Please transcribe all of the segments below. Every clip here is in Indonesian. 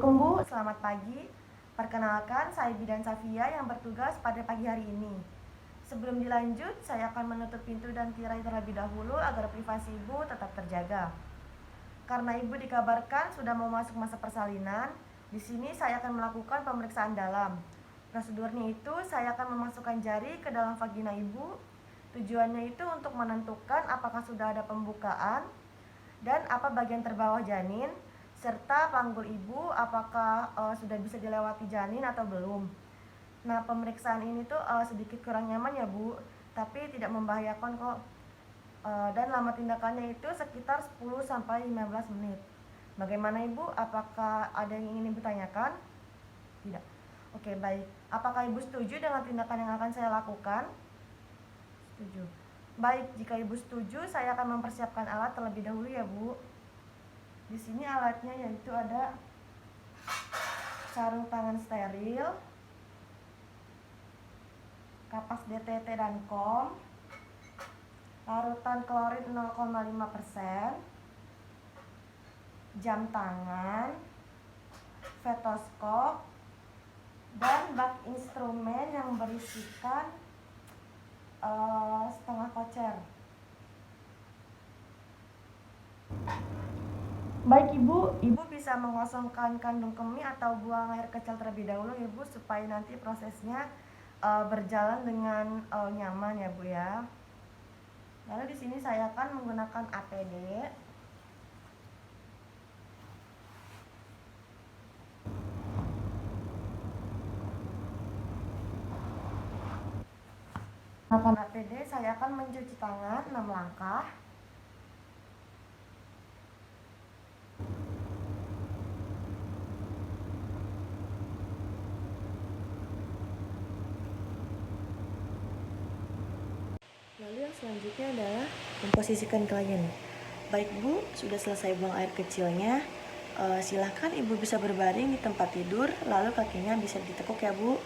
Assalamualaikum Bu, selamat pagi. Perkenalkan, saya Bidan Safia yang bertugas pada pagi hari ini. Sebelum dilanjut, saya akan menutup pintu dan tirai terlebih dahulu agar privasi Ibu tetap terjaga. Karena Ibu dikabarkan sudah mau masuk masa persalinan, di sini saya akan melakukan pemeriksaan dalam. Prosedurnya itu, saya akan memasukkan jari ke dalam vagina Ibu. Tujuannya itu untuk menentukan apakah sudah ada pembukaan dan apa bagian terbawah janin, serta panggul ibu apakah sudah bisa dilewati janin atau belum. Nah, pemeriksaan ini tuh sedikit kurang nyaman ya Bu, tapi tidak membahayakan kok. Dan lama tindakannya itu sekitar 10-15 menit. Bagaimana Ibu? Apakah ada yang ingin Ibu tanyakan? Tidak. Oke, baik. Apakah Ibu setuju dengan tindakan yang akan saya lakukan? Setuju. Baik, jika Ibu setuju, saya akan mempersiapkan alat terlebih dahulu ya Bu. Di sini alatnya yaitu ada sarung tangan steril, kapas DTT dan KOM, larutan klorin 0,5%, jam tangan, stetoskop, dan bak instrumen yang berisikan setengah kocer. Baik Ibu bisa mengosongkan kandung kemih atau buang air kecil terlebih dahulu Ibu, supaya nanti prosesnya berjalan dengan nyaman ya Bu ya. Lalu di sini saya akan menggunakan APD. Menggunakan APD saya akan mencuci tangan 6 langkah. Lalu yang selanjutnya adalah memposisikan klien. Baik Bu, sudah selesai buang air kecilnya. Silahkan Ibu bisa berbaring di tempat tidur, lalu kakinya bisa ditekuk ya Bu.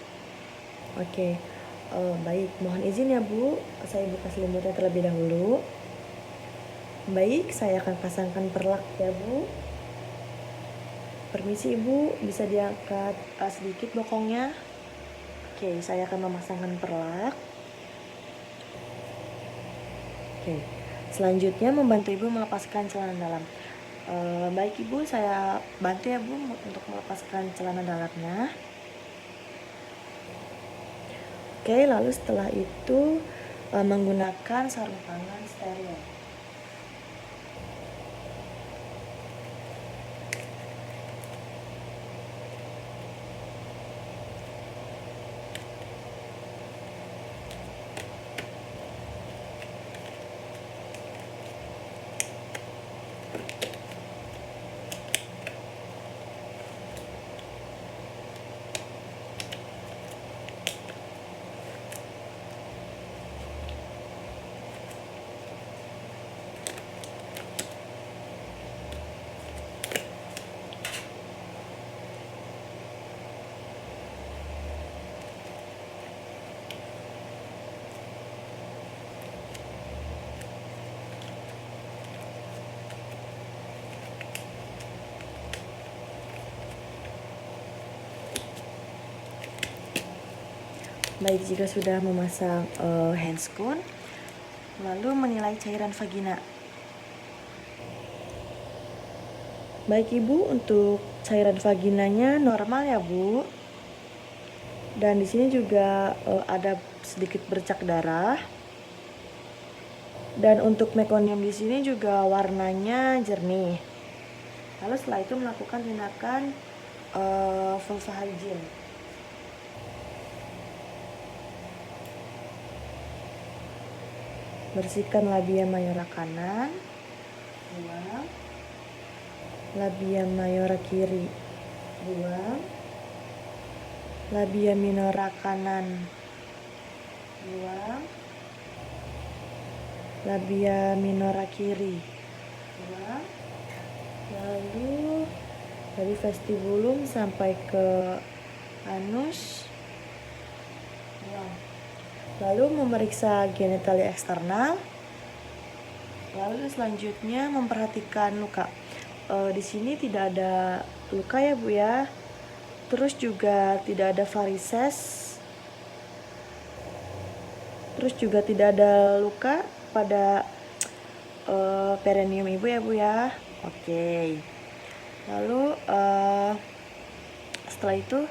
Oke, baik, mohon izin ya Bu, saya buka selimutnya terlebih dahulu. Baik, saya akan pasangkan perlak ya Bu. Permisi Ibu, bisa diangkat sedikit bokongnya. Oke, saya akan memasangkan perlak. Oke, selanjutnya membantu Ibu melepaskan celana dalam. Baik Ibu, saya bantu ya Bu untuk melepaskan celana dalamnya. Oke, lalu setelah itu menggunakan sarung tangan steril. Baik, jika sudah memasang handscoon, lalu menilai cairan vagina. Baik Ibu, untuk cairan vaginanya normal ya Bu. Dan di sini juga ada sedikit bercak darah. Dan untuk mekonium di sini juga warnanya jernih. Lalu setelah itu melakukan tindakan vulva hygiene. Bersihkan labia mayora kanan, buang. Labia mayora kiri, buang. Labia minora kanan, buang. Labia minora kiri, buang. Lalu dari vestibulum sampai ke anus, buang. Lalu memeriksa genitalia eksternal. Lalu selanjutnya memperhatikan luka. Di sini tidak ada luka ya Bu ya. Terus juga tidak ada varises. Terus juga tidak ada luka pada perineum Ibu ya Bu ya. Oke. Lalu setelah itu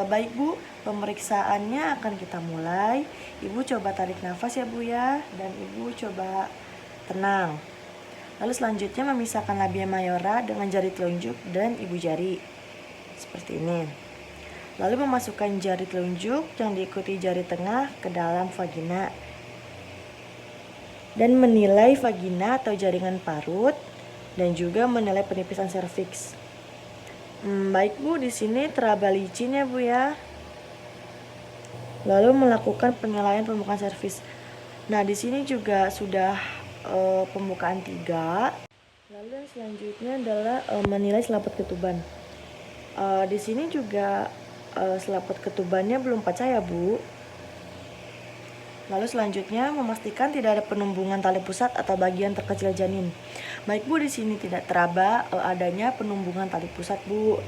baik Bu, pemeriksaannya akan kita mulai. Ibu coba tarik nafas ya Bu ya, dan Ibu coba tenang. Lalu selanjutnya memisahkan labia mayora dengan jari telunjuk dan ibu jari. Seperti ini. Lalu memasukkan jari telunjuk yang diikuti jari tengah ke dalam vagina. Dan menilai vagina atau jaringan parut dan juga menilai penipisan serviks. Baik Bu, di sini teraba licin ya Bu ya. Lalu melakukan penilaian pembukaan serviks. Nah, di sini juga sudah pembukaan 3. Lalu yang selanjutnya adalah menilai selaput ketuban. Di sini juga selaput ketubannya belum pecah ya Bu. Lalu selanjutnya memastikan tidak ada penumbungan tali pusat atau bagian terkecil janin. Baik Bu, di sini tidak teraba adanya penumbungan tali pusat Bu.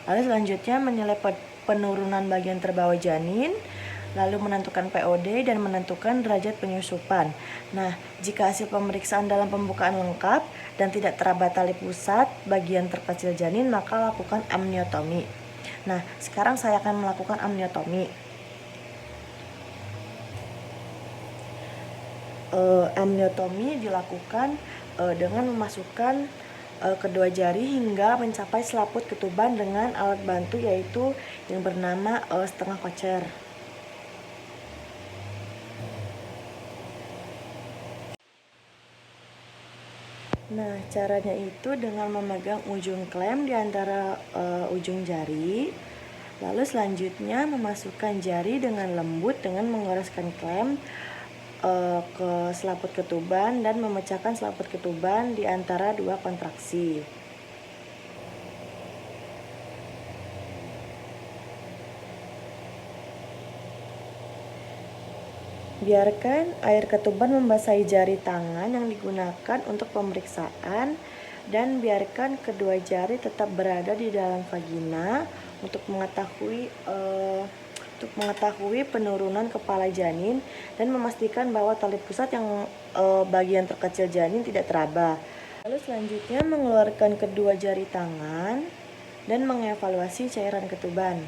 Lalu selanjutnya menilai penurunan bagian terbawah janin, lalu menentukan POD dan menentukan derajat penyusupan. Nah, jika hasil pemeriksaan dalam pembukaan lengkap dan tidak teraba tali pusat bagian terkecil janin, maka lakukan amniotomi. Nah, sekarang saya akan melakukan amniotomi. Amniotomi dilakukan dengan memasukkan kedua jari hingga mencapai selaput ketuban dengan alat bantu yaitu yang bernama setengah kocer. Nah, caranya itu dengan memegang ujung klem di antara ujung jari. Lalu selanjutnya memasukkan jari dengan lembut dengan menggoreskan klem ke selaput ketuban dan memecahkan selaput ketuban di antara 2 kontraksi. Biarkan air ketuban membasahi jari tangan yang digunakan untuk pemeriksaan dan biarkan kedua jari tetap berada di dalam vagina untuk mengetahui penurunan kepala janin dan memastikan bahwa tali pusat yang bagian terkecil janin tidak teraba. Lalu selanjutnya mengeluarkan kedua jari tangan dan mengevaluasi cairan ketuban.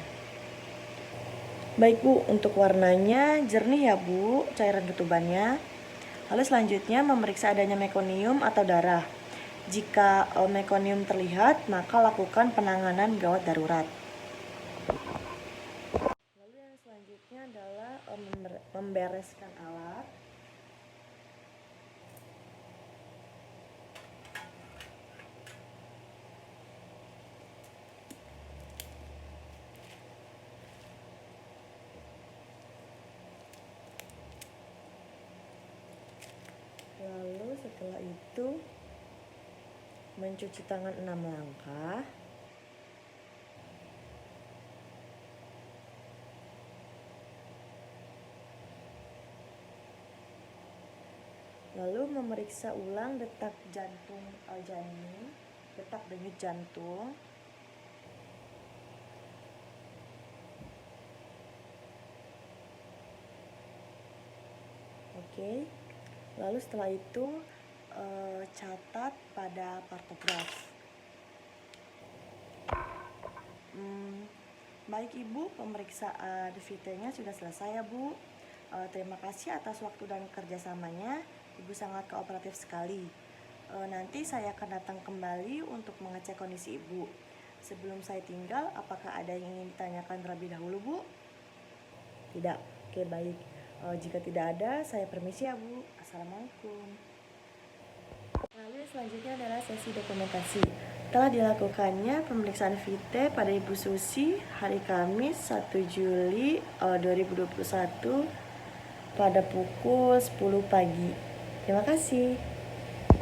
Baik Bu, untuk warnanya jernih ya Bu, cairan ketubannya. Lalu selanjutnya memeriksa adanya mekonium atau darah. Jika mekonium terlihat, maka lakukan penanganan gawat darurat. Lalu yang selanjutnya adalah membereskan alat. Lalu setelah itu mencuci tangan 6 langkah. Lalu memeriksa ulang detak jantung janin, detak denyut jantung. Oke. Lalu setelah itu catat pada partograf. Baik Ibu, pemeriksaan VT-nya sudah selesai ya Bu. Terima kasih atas waktu dan kerjasamanya. Ibu sangat kooperatif sekali. Nanti saya akan datang kembali untuk mengecek kondisi Ibu. Sebelum saya tinggal, apakah ada yang ingin ditanyakan terlebih dahulu Bu? Tidak? Oke, baik. Jika tidak ada, saya permisi ya Bu. Assalamualaikum. Lalu selanjutnya adalah sesi dokumentasi. Telah dilakukannya pemeriksaan VT pada Ibu Susi hari Kamis 1 Juli 2021 pada pukul 10 pagi. Terima kasih.